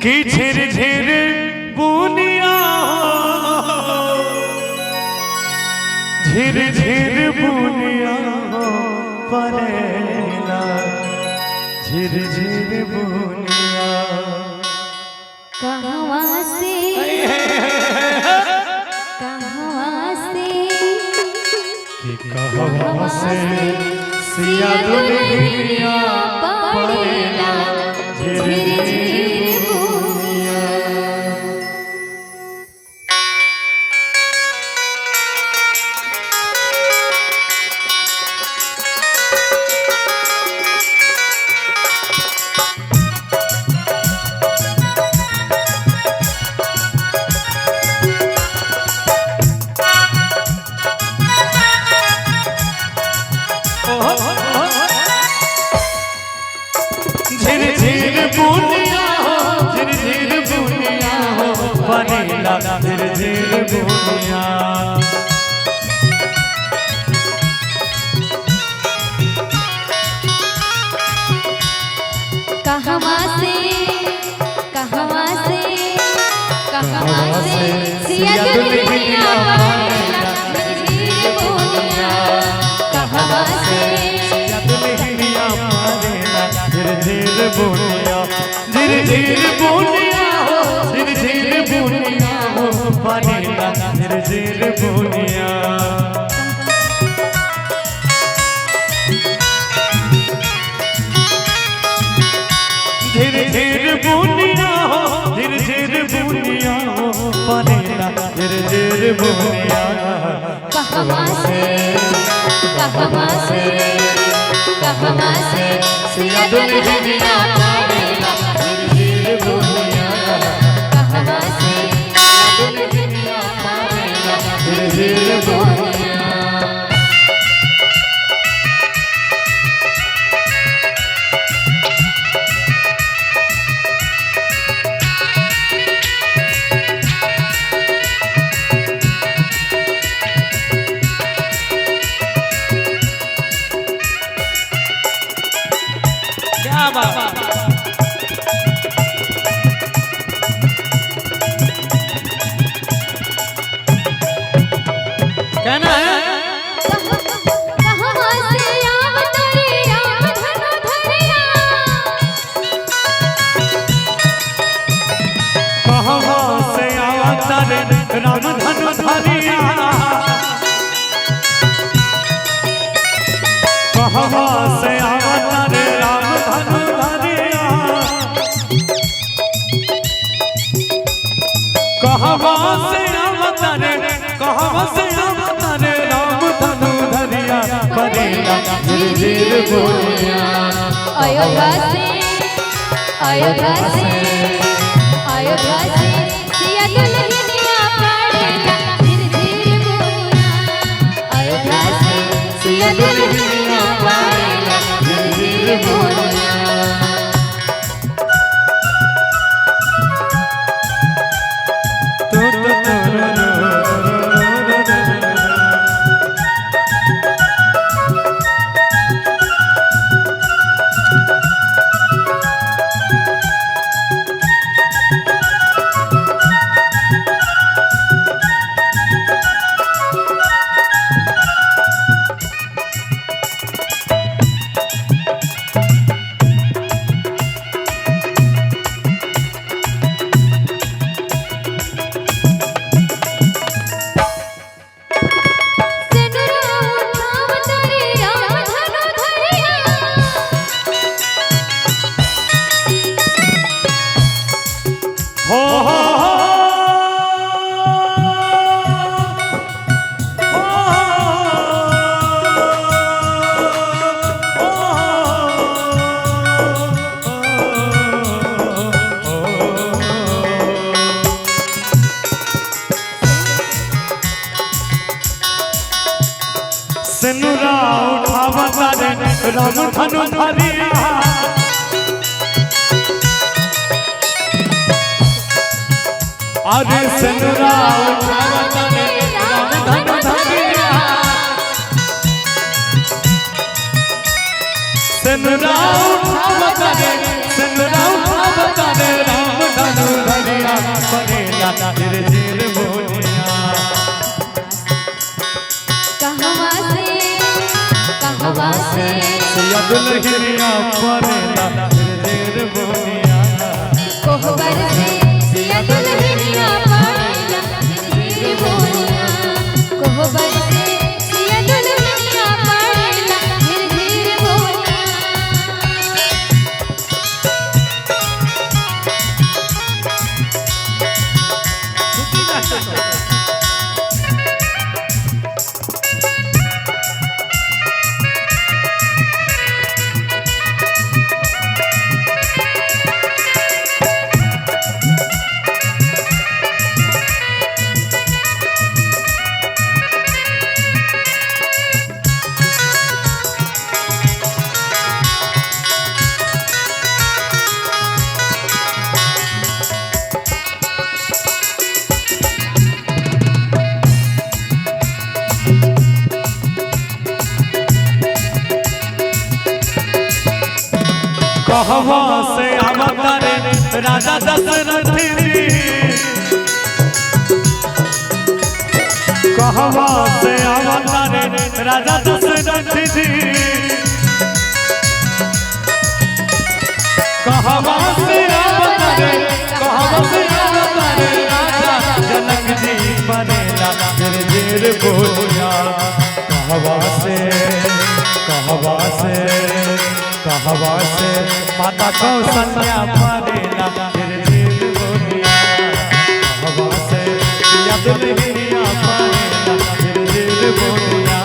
कि झिर झिर बुनिया झिर झिर बुनिया परेला झिर झिर बुनिया कहवा से कि कहवा से सिया दुनिया परेला झिर झिर बुनिया। झिर झिर बुनिया हो झिर झिर बुनिया हो परेला झिर झिर बुनिया। कहवा से सिया दुनिया परेला झिर बुनिया। कहवा से सिया दुनिया परेला झिर झिर बुनिया झिर झिर बुनिया हो झिर झिर बुनिया हो परेला झिर झिर बुनिया। झिर झिर बुनिया हो झिर झिर बुनिया हो परेला झिर झिर बुनिया। कहवा से सिया दुनिया परेला झिर झिर बुनिया। कहवा से सिया दुनिया परेला झिर झिर बुनिया। क्या बात कहना है कहवा से आवतरे राम धनु धरिया। कहवा से आवतरे राम धनु धरिया। कहवा से आवतरे राम धनु धरिया। कहवा से आवतरे राम धनु धरिया परेला झिर झिर बुनिया। अयोध्या से सिया दुनिया परेला झिर झिर बुनिया। अयोध्या से सिया दुनिया परेला झिर झिर बुनिया। सिनुरा उठावता रे राम धनु धरिया। अरे सिनुरा उठावता रे राम धनु धरिया। सिनुरा उठावता रे राम धनु कहवा से अवतारे राजा दशरथ जी, कहवा से अवतारे राजा दशरथ जी, कहवा से अवतारे राजा जनक जी बनेला फिर जीर बोलिया। कहवा से माता कौशल्या बनेला फिर जीर बोलिया। कहवा से सिया दुल्हनिया बनेला फिर जीर बोलिया।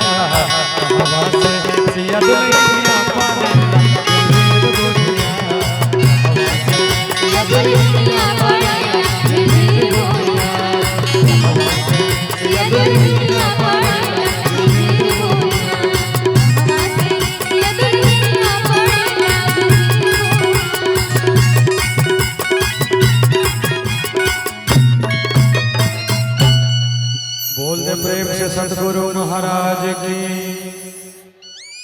कहवा से सिया दुल्हनिया बनेला फिर जीर बोलिया। सिया दुल्हनिया बनेला फिर जीर बोलिया। सिया दुल्हनिया बनेला फिर जीर बोलिया। सिया दुल्हनिया बनेला फिर जीर बोलिया। बोल दे प्रेम से सतगुरु महाराज की।